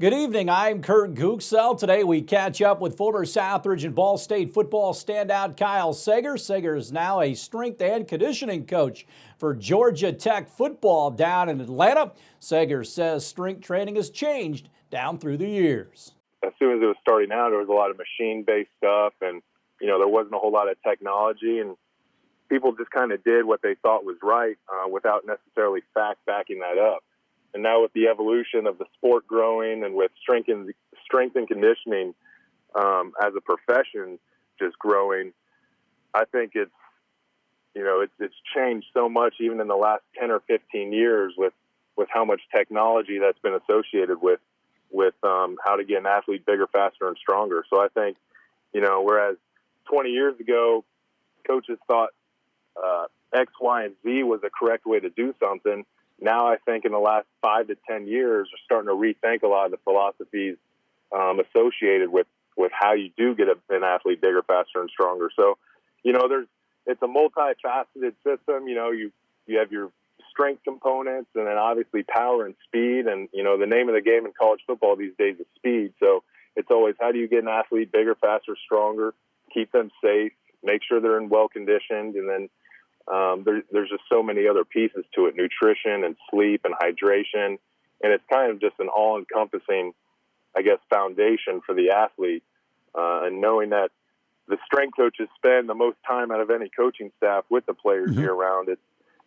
Good evening, I'm Kurt Gutgsell. Today we catch up with former Southridge and Ball State football standout Kyle Sager. Sager is now a strength and conditioning coach for Georgia Tech football down in Atlanta. Sager says strength training has changed down through the years. As soon as it was starting out, there was a lot of machine-based stuff, and there wasn't a whole lot of technology, and people just kind of did what they thought was right without necessarily fact backing that up. And now with the evolution of the sport growing and with strength and conditioning as a profession just growing, I think it's changed so much even in the last 10 or 15 years with how much technology that's been associated with how to get an athlete bigger, faster, and stronger. So I think, whereas 20 years ago, coaches thought X, Y, and Z was the correct way to do something, now I think in the last 5 to 10 years, we're starting to rethink a lot of the philosophies associated with how you do get an athlete bigger, faster, and stronger. So, it's a multifaceted system. You have your strength components and then obviously power and speed. And, the name of the game in college football these days is speed. So it's always how do you get an athlete bigger, faster, stronger, keep them safe, make sure they're in well-conditioned, and then there's just so many other pieces to it, nutrition and sleep and hydration. And it's kind of just an all-encompassing, foundation for the athlete. And knowing that the strength coaches spend the most time out of any coaching staff with the players year-round,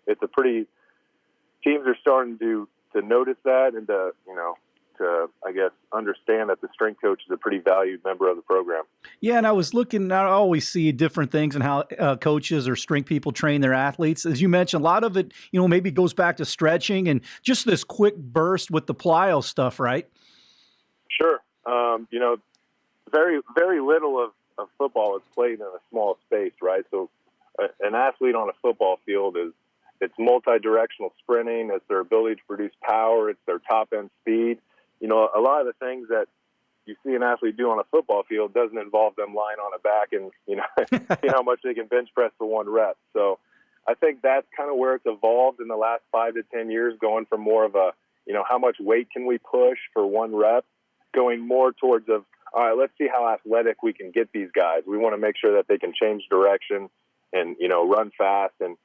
it's a pretty – teams are starting to notice that and to understand that the strength coach is a pretty valued member of the program. Yeah, and I was looking, I always see different things in how coaches or strength people train their athletes. As you mentioned, a lot of it, maybe goes back to stretching and just this quick burst with the plyo stuff, right? Sure. Very, very little of football is played in a small space, right? So an athlete on a football field it's multi-directional sprinting, it's their ability to produce power, it's their top-end speed. A lot of the things that you see an athlete do on a football field doesn't involve them lying on a back and, see how much they can bench press for one rep. So I think that's kind of where it's evolved in the last 5 to 10 years, going from more of a, how much weight can we push for one rep, going more towards all right, let's see how athletic we can get these guys. We want to make sure that they can change direction and, run fast. And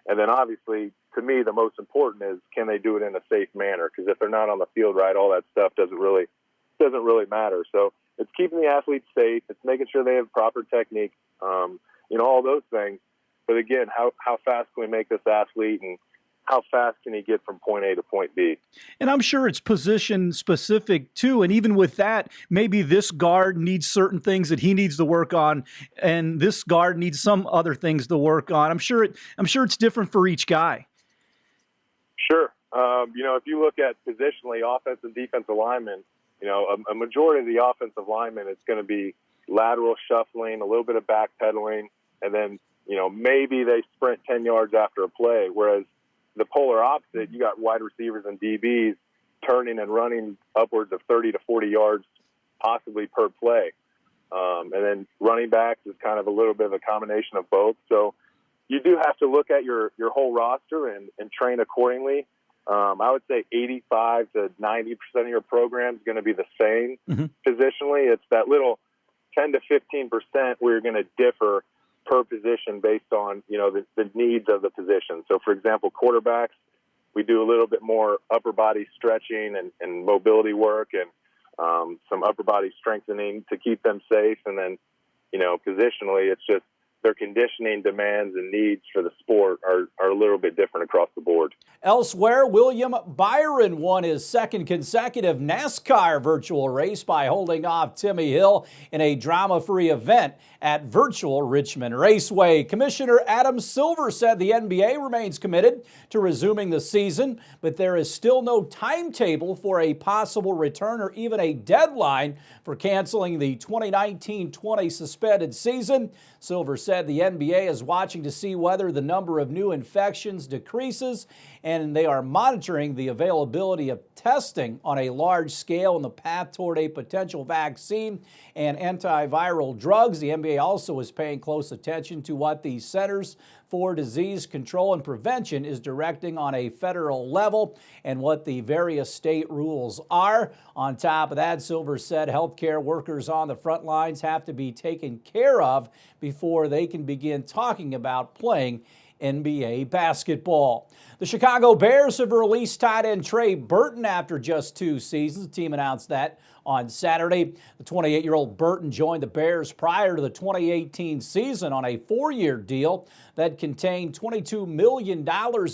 then obviously, to me, the most important is can they do it in a safe manner? Because if they're not on the field right, all that stuff doesn't really matter. So it's keeping the athletes safe. It's making sure they have proper technique. All those things. But again, how fast can we make this athlete, and how fast can he get from point A to point B? And I'm sure it's position specific too. And even with that, maybe this guard needs certain things that he needs to work on, and this guard needs some other things to work on. I'm sure it's different for each guy. Sure. If you look at positionally, offensive and defensive linemen, a majority of the offensive linemen, it's going to be lateral shuffling, a little bit of backpedaling, and then, maybe they sprint 10 yards after a play. Whereas the polar opposite, you got wide receivers and DBs turning and running upwards of 30 to 40 yards possibly per play. And then running backs is kind of a little bit of a combination of both. So you do have to look at your whole roster and train accordingly. I would say 85 to 90% of your program is going to be the same positionally. It's that little 10 to 15% where you're going to differ per position based on, the needs of the position. So, for example, quarterbacks, we do a little bit more upper body stretching and mobility work and some upper body strengthening to keep them safe. And then, positionally, it's just their conditioning demands and needs for the sport are a little bit different across the board. Elsewhere, William Byron won his second consecutive NASCAR virtual race by holding off Timmy Hill in a drama-free event at virtual Richmond Raceway. Commissioner Adam Silver said the NBA remains committed to resuming the season, but there is still no timetable for a possible return or even a deadline for canceling the 2019-20 suspended season. Silver said the NBA is watching to see whether the number of new infections decreases and they are monitoring the availability of testing on a large scale in the path toward a potential vaccine and antiviral drugs. The NBA also is paying close attention to what the Centers for Disease Control and Prevention is directing on a federal level and what the various state rules are. On top of that, Silver said healthcare workers on the front lines have to be taken care of before they can begin talking about playing NBA basketball. The Chicago Bears have released tight end Trey Burton after just 2 seasons. The team announced that on Saturday. The 28-year-old Burton joined the Bears prior to the 2018 season on a 4-year deal that contained $22 million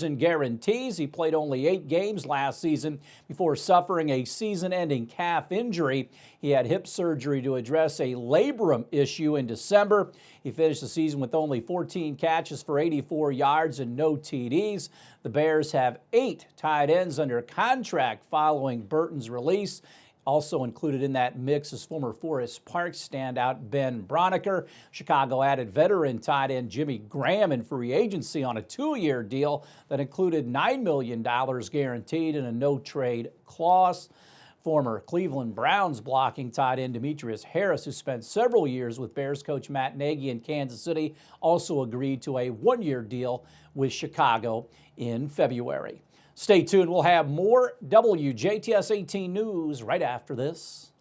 in guarantees. He played only 8 games last season before suffering a season-ending calf injury. He had hip surgery to address a labrum issue in December. He finished the season with only 14 catches for 84 yards and no TDs. The Bears have 8 tight ends under contract following Burton's release. Also included in that mix is former Forest Park standout Ben Broniker. Chicago added veteran tight end Jimmy Graham in free agency on a 2-year deal that included $9 million guaranteed and a no-trade clause. Former Cleveland Browns blocking tight end Demetrius Harris, who spent several years with Bears coach Matt Nagy in Kansas City, also agreed to a 1-year deal with Chicago in February. Stay tuned. We'll have more WJTS 18 news right after this.